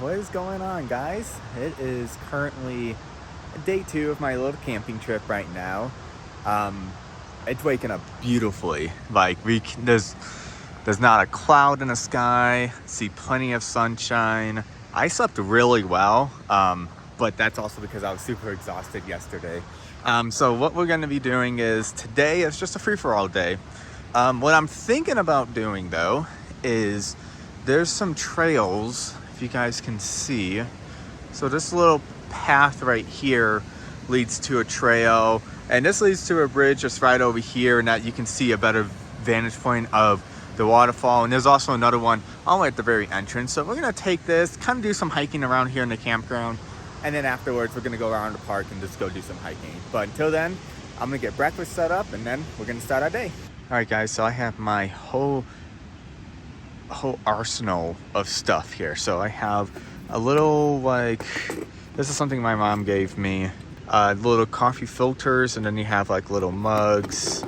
What is going on, guys? It is currently day 2 of my little camping trip right now. It's waking up beautifully. Like there's not a cloud in the sky. See plenty of sunshine. I slept really well, but that's also because I was super exhausted yesterday. So what we're going to be doing is today is just a free-for-all day. What I'm thinking about doing though is there's some trails, if you guys can see. So this little path right here leads to a trail, and this leads to a bridge just right over here, and that you can see a better vantage point of the waterfall. And there's also another one all the way at the very entrance. So we're gonna take this, kind of do some hiking around here in the campground, and then afterwards we're gonna go around the park and just go do some hiking. But until then, I'm gonna get breakfast set up, and then we're gonna start our day. All right, guys, so I have my whole arsenal of stuff here. So I have a little, like, this is something my mom gave me, little coffee filters, and then you have like little mugs.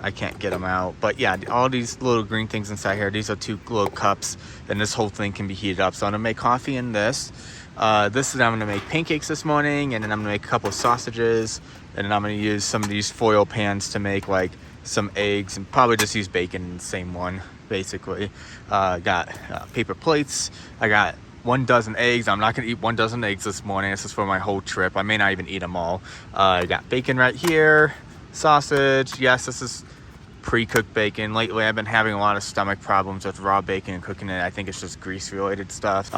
I can't get them out, but yeah, all these little green things inside here. These are 2 little cups, and this whole thing can be heated up. So I'm gonna make coffee in this. I'm gonna make pancakes this morning, and then I'm gonna make a couple of sausages, and then I'm gonna use some of these foil pans to make like some eggs, and probably just use bacon in the same one, basically. Got paper plates. I got 1 dozen eggs. I'm not gonna eat 1 dozen eggs this morning. This is for my whole trip. I may not even eat them all. I got bacon right here, sausage. Yes, this is pre-cooked bacon. Lately I've been having a lot of stomach problems with raw bacon and cooking it. I think it's just grease related stuff.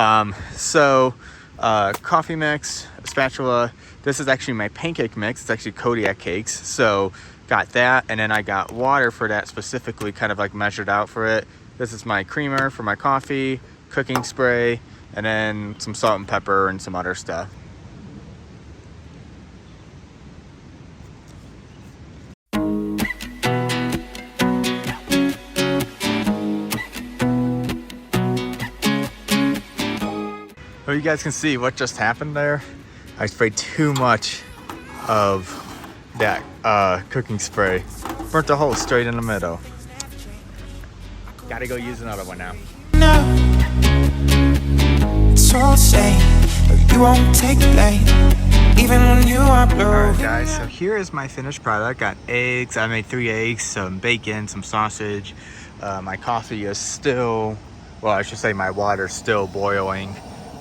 Coffee mix, spatula. This is actually my pancake mix. It's actually Kodiak cakes. So got that, and then I got water for that specifically, kind of like measured out for it. This is my creamer for my coffee, cooking spray, and then some salt and pepper and some other stuff. Well, you guys can see what just happened there. I sprayed too much of that cooking spray. Burnt the hole straight in the middle. Gotta go use another one now. It's all the same, you won't take the blame, even when you are blue. Alright, guys, so here is my finished product. Got eggs. I made 3 eggs, some bacon, some sausage. My coffee is still, well, I should say my water's still boiling.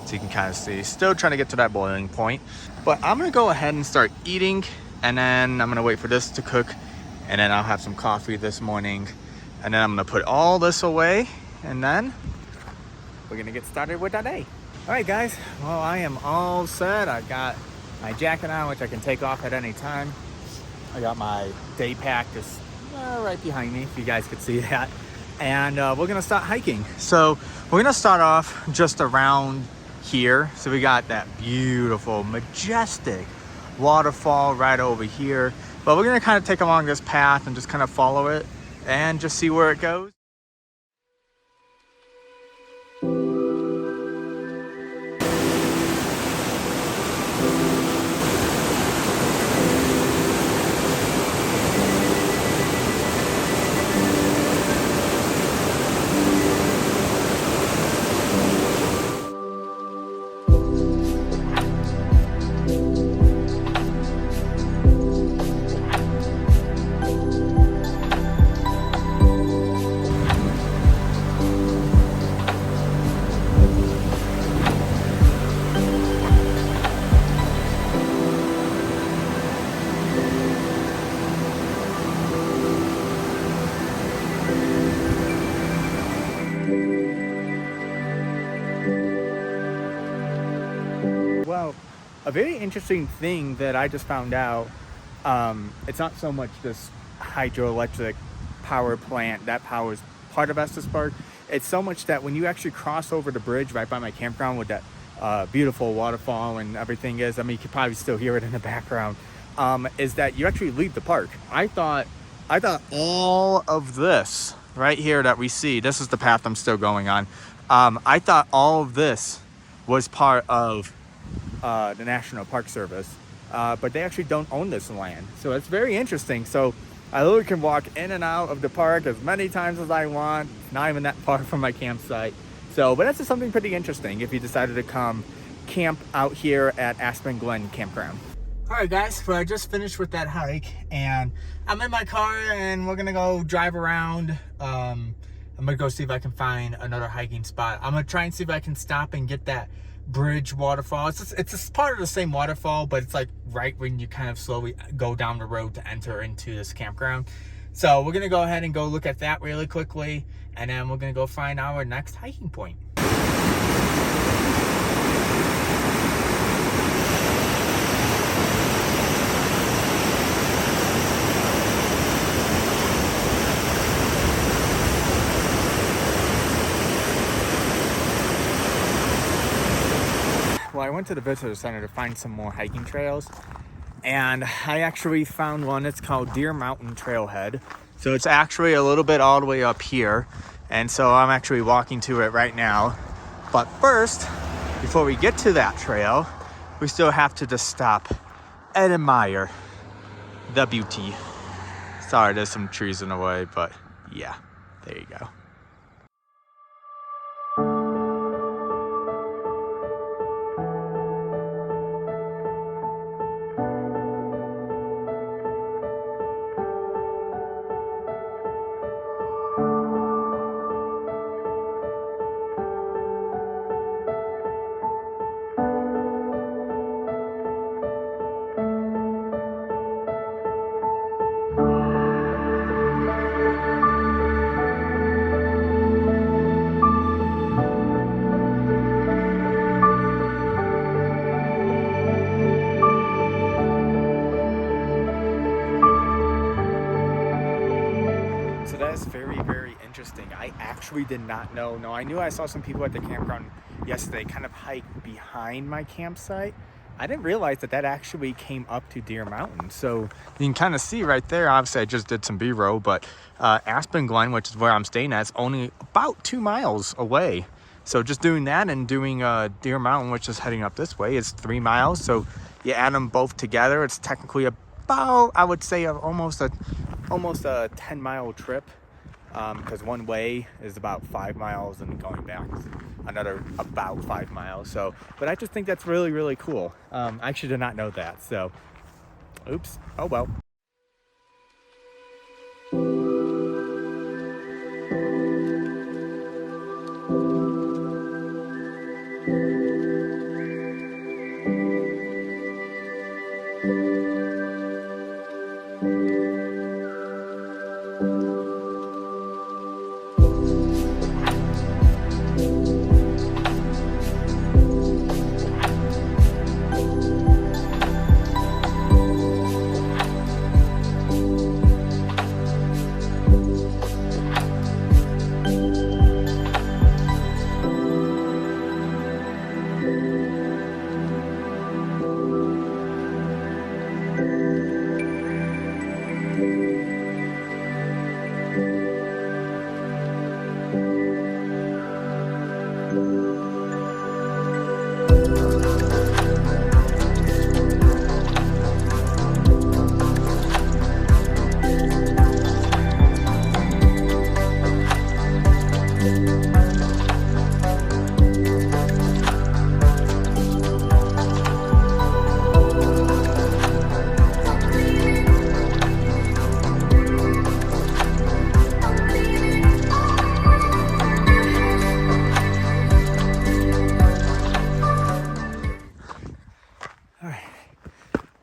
So you can kind of see, still trying to get to that boiling point. But I'm gonna go ahead and start eating, and then I'm gonna wait for this to cook, and then I'll have some coffee this morning, and then I'm gonna put all this away, and then we're gonna get started with our day. All right, guys, well, I am all set. I got my jacket on, which I can take off at any time. I got my day pack just right behind me, if you guys could see that. And we're gonna start hiking. So we're gonna start off just around here. So we got that beautiful, majestic waterfall right over here. But we're gonna kind of take along this path and just kind of follow it and just see where it goes. Well, a very interesting thing that I just found out, it's not so much this hydroelectric power plant that powers part of Estes Park. It's so much that when you actually cross over the bridge right by my campground with that beautiful waterfall and everything is, I mean, you can probably still hear it in the background, is that you actually leave the park. I thought all of this right here that we see, this is the path I'm still going on. I thought all of this was part of the National Park Service, but they actually don't own this land. So it's very interesting. So I literally can walk in and out of the park as many times as I want, not even that far from my campsite. So, but that's just something pretty interesting if you decided to come camp out here at Aspen Glen Campground. All right, guys, so I just finished with that hike, and I'm in my car, and we're gonna go drive around. I'm gonna go see if I can find another hiking spot. I'm gonna try and see if I can stop and get that bridge waterfall. It's just part of the same waterfall, but it's like right when you kind of slowly go down the road to enter into this campground. So we're gonna go ahead and go look at that really quickly, and then we're gonna go find our next hiking point. Well, I went to the visitor center to find some more hiking trails, and I actually found one. It's called Deer Mountain Trailhead. So it's actually a little bit all the way up here, and so I'm actually walking to it right now. But first, before we get to that trail, we still have to just stop and admire the beauty. Sorry, there's some trees in the way, but yeah, there you go. Very interesting. I actually did not know. No, I knew I saw some people at the campground yesterday kind of hike behind my campsite. I didn't realize that actually came up to Deer Mountain. So you can kind of see right there. Obviously, I just did some B-roll, but Aspen Glen, which is where I'm staying at, is only about 2 miles away. So just doing that and doing Deer Mountain, which is heading up this way, is 3 miles. So you add them both together, it's technically about, I would say, almost a 10-mile trip. Because one way is about 5 miles and going back is another about 5 miles. So, but I just think that's really, really cool. I actually did not know that. So, oops. Oh, well.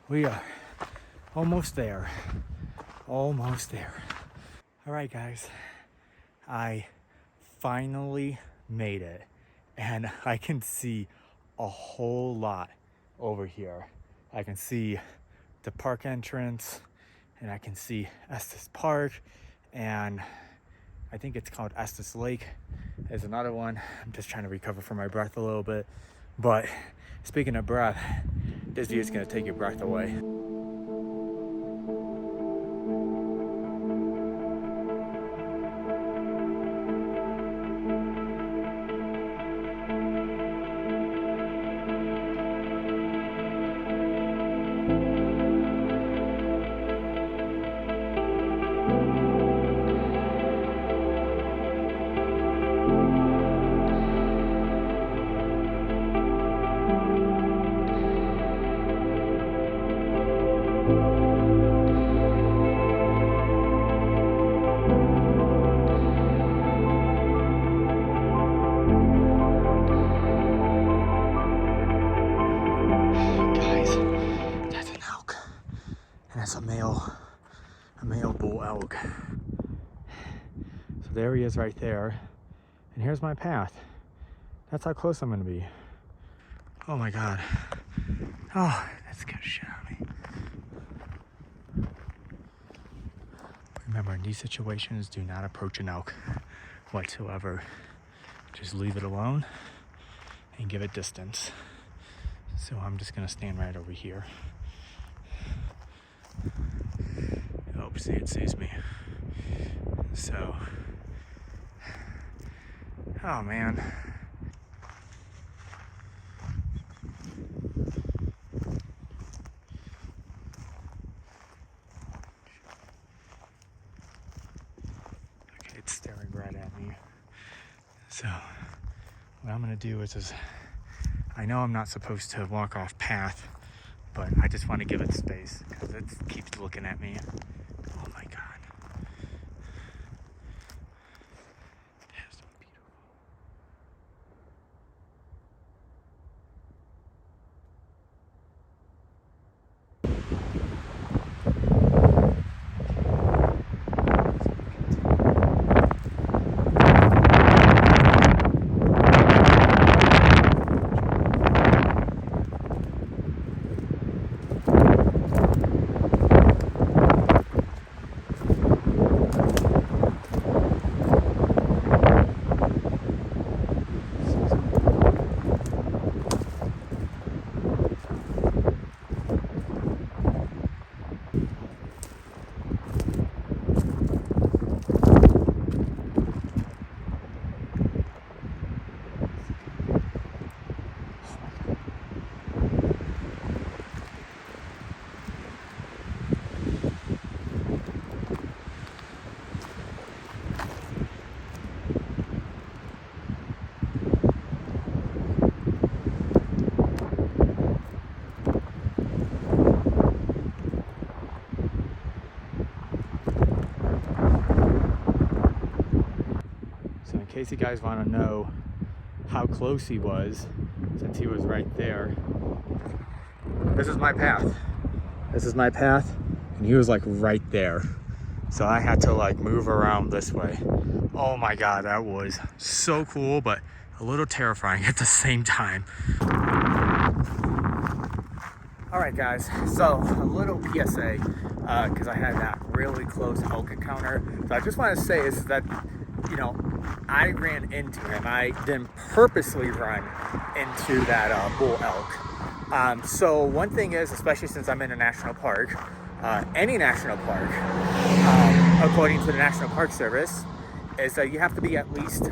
We are almost there. Almost there. All right, guys. I finally made it. And I can see a whole lot over here. I can see the park entrance, and I can see Estes Park, and I think it's called Estes Lake. There's another one. I'm just trying to recover from my breath a little bit. But speaking of breath, this view is gonna take your breath away. there he is right there. And here's my path. That's how close I'm gonna be. Oh my God. Oh, that scared the shit out of me. Remember, in these situations, do not approach an elk whatsoever. Just leave it alone and give it distance. So I'm just gonna stand right over here. Oh, see, it sees me. So, oh man. Okay, it's staring right at me. So, what I'm gonna do is I know I'm not supposed to walk off path, but I just want to give it space because it keeps looking at me. Oh my God. That's so beautiful. So in case you guys want to know how close he was, since he was right there, this is my path. This is my path, and he was like right there. So I had to like move around this way. Oh my God, that was so cool, but a little terrifying at the same time. All right, guys, so a little PSA, because I had that really close elk encounter. So I just want to say is that, you know, I ran into him. I didn't purposely run into that bull elk. So one thing is, especially since I'm in a national park, any national park, according to the National Park Service, is that you have to be at least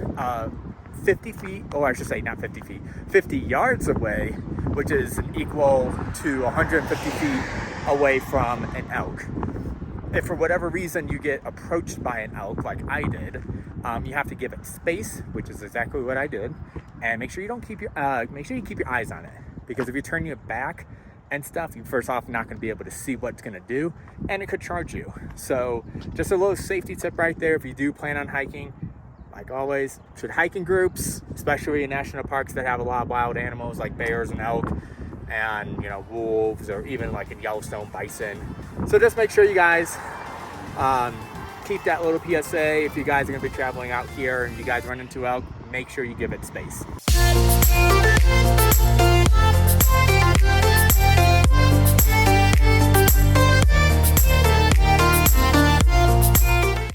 50 feet, or I should say not 50 feet, 50 yards away, which is equal to 150 feet away from an elk. If for whatever reason you get approached by an elk like I did, you have to give it space, which is exactly what I did, and make sure you keep your eyes on it, because if you turn your back and stuff, you first off not going to be able to see what it's going to do, and it could charge you. So just a little safety tip right there. If you do plan on hiking, like always, should hike in groups, especially in national parks that have a lot of wild animals like bears and elk, and you know, wolves, or even like in Yellowstone, bison. So just make sure you guys keep that little PSA. If you guys are going to be traveling out here and you guys run into elk, make sure you give it space.